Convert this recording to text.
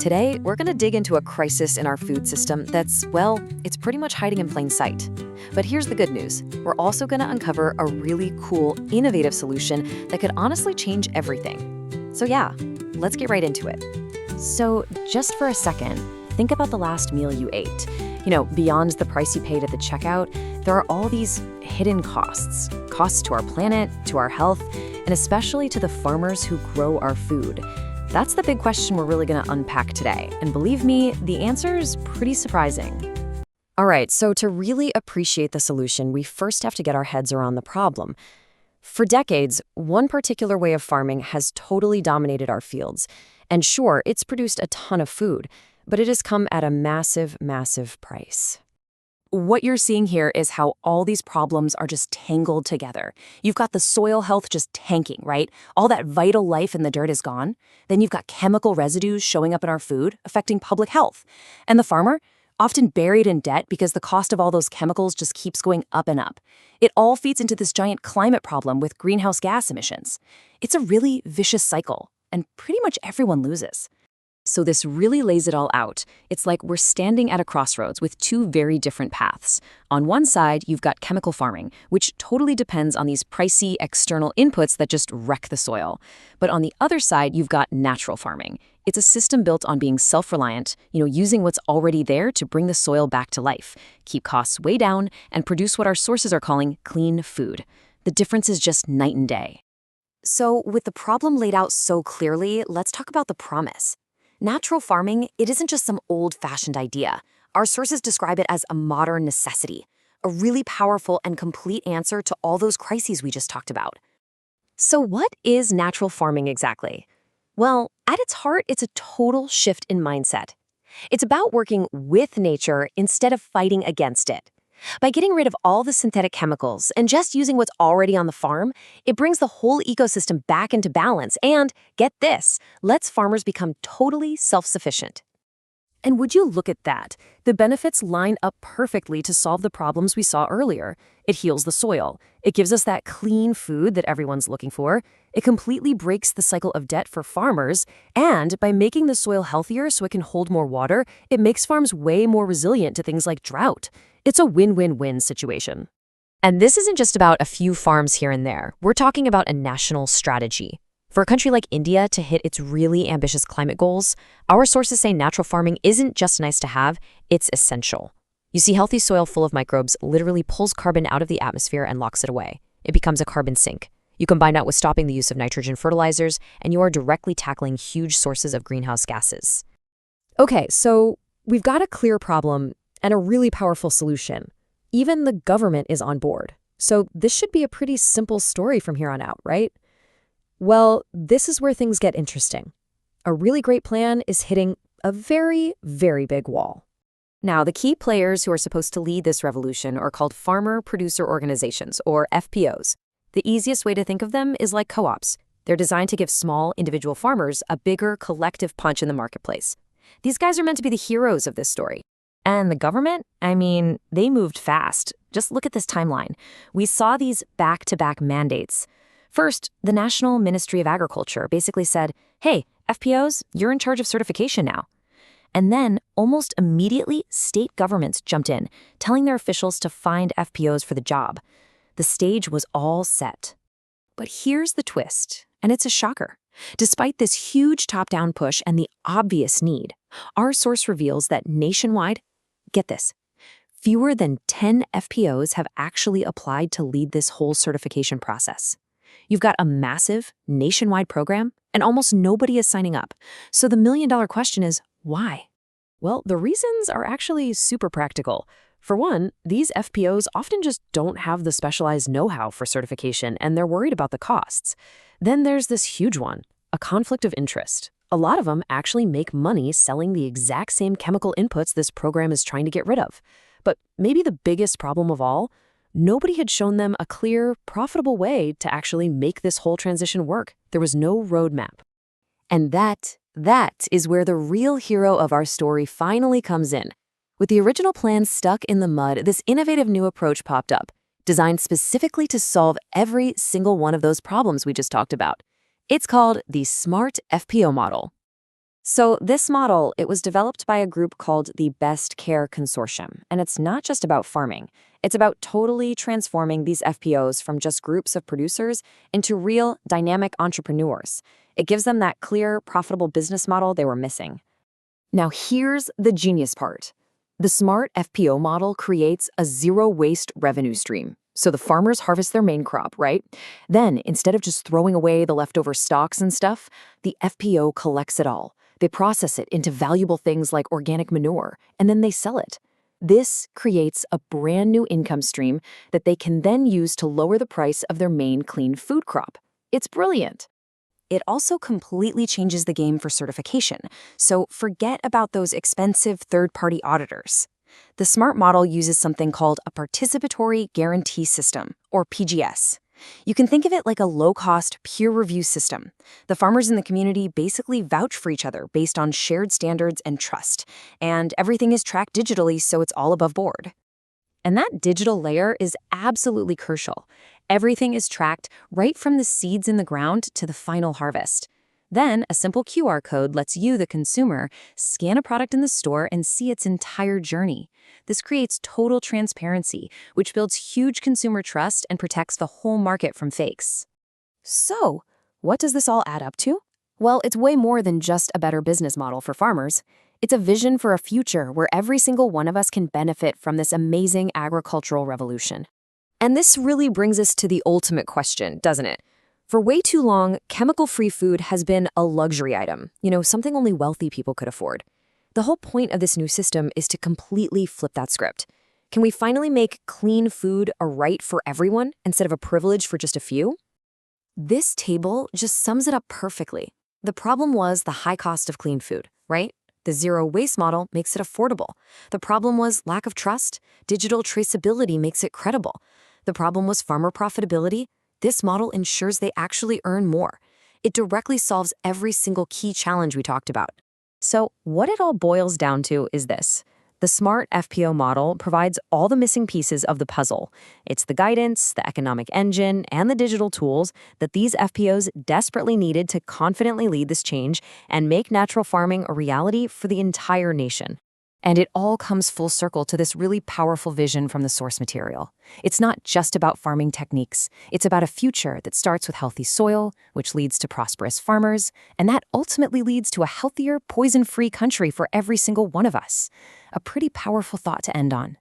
Today, we're going to dig into a crisis in our food system that's, well, it's pretty much hiding in plain sight. But here's the good news. We're also going to uncover a really cool, innovative solution that could honestly change everything. So yeah, let's get right into it. So just for a second, think about the last meal you ate. Beyond the price you paid at the checkout, there are all these hidden costs. Costs to our planet, to our health, and especially to the farmers who grow our food. That's the big question we're really going to unpack today. And believe me, the answer is pretty surprising. All right, so to really appreciate the solution, we first have to get our heads around the problem. For decades, one particular way of farming has totally dominated our fields. And sure, it's produced a ton of food, but it has come at a massive, massive price. What you're seeing here is how all these problems are just tangled together. You've got the soil health just tanking, right? All that vital life in the dirt is gone. Then you've got chemical residues showing up in our food, affecting public health. And the farmer, often buried in debt because the cost of all those chemicals just keeps going up and up. It all feeds into this giant climate problem with greenhouse gas emissions. It's a really vicious cycle, and pretty much everyone loses. So this really lays it all out. It's like we're standing at a crossroads with two very different paths. On one side, you've got chemical farming, which totally depends on these pricey external inputs that just wreck the soil. But on the other side, you've got natural farming. It's a system built on being self-reliant, using what's already there to bring the soil back to life, keep costs way down, and produce what our sources are calling clean food. The difference is just night and day. So with the problem laid out so clearly, let's talk about the promise. Natural farming, it isn't just some old-fashioned idea. Our sources describe it as a modern necessity, a really powerful and complete answer to all those crises we just talked about. So what is natural farming exactly? Well, at its heart, it's a total shift in mindset. It's about working with nature instead of fighting against it. By getting rid of all the synthetic chemicals and just using what's already on the farm, it brings the whole ecosystem back into balance and, get this, lets farmers become totally self-sufficient. And would you look at that? The benefits line up perfectly to solve the problems we saw earlier. It heals the soil. It gives us that clean food that everyone's looking for. It completely breaks the cycle of debt for farmers. And by making the soil healthier so it can hold more water, it makes farms way more resilient to things like drought. It's a win-win-win situation. And this isn't just about a few farms here and there. We're talking about a national strategy. For a country like India to hit its really ambitious climate goals, our sources say natural farming isn't just nice to have, it's essential. You see, healthy soil full of microbes literally pulls carbon out of the atmosphere and locks it away. It becomes a carbon sink. You combine that with stopping the use of nitrogen fertilizers, and you are directly tackling huge sources of greenhouse gases. Okay, so we've got a clear problem and a really powerful solution. Even the government is on board. So this should be a pretty simple story from here on out, right? Well, this is where things get interesting. A really great plan is hitting a very, very big wall. Now, the key players who are supposed to lead this revolution are called farmer producer organizations, or FPOs. The easiest way to think of them is like co-ops. They're designed to give small, individual farmers a bigger collective punch in the marketplace. These guys are meant to be the heroes of this story. And the government? They moved fast. Just look at this timeline. We saw these back-to-back mandates. First, the National Ministry of Agriculture basically said, hey, FPOs, you're in charge of certification now. And then, almost immediately, state governments jumped in, telling their officials to find FPOs for the job. The stage was all set. But here's the twist, and it's a shocker. Despite this huge top-down push and the obvious need, our source reveals that nationwide, get this, fewer than 10 FPOs have actually applied to lead this whole certification process. You've got a massive, nationwide program, and almost nobody is signing up. So the million-dollar question is, why? Well, the reasons are actually super practical. For one, these FPOs often just don't have the specialized know-how for certification, and they're worried about the costs. Then there's this huge one, a conflict of interest. A lot of them actually make money selling the exact same chemical inputs this program is trying to get rid of. But maybe the biggest problem of all, nobody had shown them a clear, profitable way to actually make this whole transition work. There was no roadmap. And that is where the real hero of our story finally comes in. With the original plan stuck in the mud, this innovative new approach popped up, designed specifically to solve every single one of those problems we just talked about. It's called the SMART FPO model. So this model, it was developed by a group called the Best Care Consortium, and it's not just about farming. It's about totally transforming these FPOs from just groups of producers into real, dynamic entrepreneurs. It gives them that clear, profitable business model they were missing. Now here's the genius part. The SMART FPO model creates a zero-waste revenue stream. So the farmers harvest their main crop, right? Then, instead of just throwing away the leftover stalks and stuff, the FPO collects it all. They process it into valuable things like organic manure, and then they sell it. This creates a brand new income stream that they can then use to lower the price of their main clean food crop. It's brilliant. It also completely changes the game for certification, so forget about those expensive third-party auditors. The SMART model uses something called a participatory guarantee system, or PGS. You can think of it like a low-cost peer review system. The farmers in the community basically vouch for each other based on shared standards and trust, and everything is tracked digitally so it's all above board. And that digital layer is absolutely crucial. Everything is tracked right from the seeds in the ground to the final harvest. Then, a simple QR code lets you, the consumer, scan a product in the store and see its entire journey. This creates total transparency, which builds huge consumer trust and protects the whole market from fakes. So, what does this all add up to? Well, it's way more than just a better business model for farmers. It's a vision for a future where every single one of us can benefit from this amazing agricultural revolution. And this really brings us to the ultimate question, doesn't it? For way too long, chemical-free food has been a luxury item, something only wealthy people could afford. The whole point of this new system is to completely flip that script. Can we finally make clean food a right for everyone instead of a privilege for just a few? This table just sums it up perfectly. The problem was the high cost of clean food, right? The zero-waste model makes it affordable. The problem was lack of trust. Digital traceability makes it credible. The problem was farmer profitability. This model ensures they actually earn more. It directly solves every single key challenge we talked about. So what it all boils down to is this. The SMART FPO model provides all the missing pieces of the puzzle. It's the guidance, the economic engine, and the digital tools that these FPOs desperately needed to confidently lead this change and make natural farming a reality for the entire nation. And it all comes full circle to this really powerful vision from the source material. It's not just about farming techniques. It's about a future that starts with healthy soil, which leads to prosperous farmers, and that ultimately leads to a healthier, poison-free country for every single one of us. A pretty powerful thought to end on.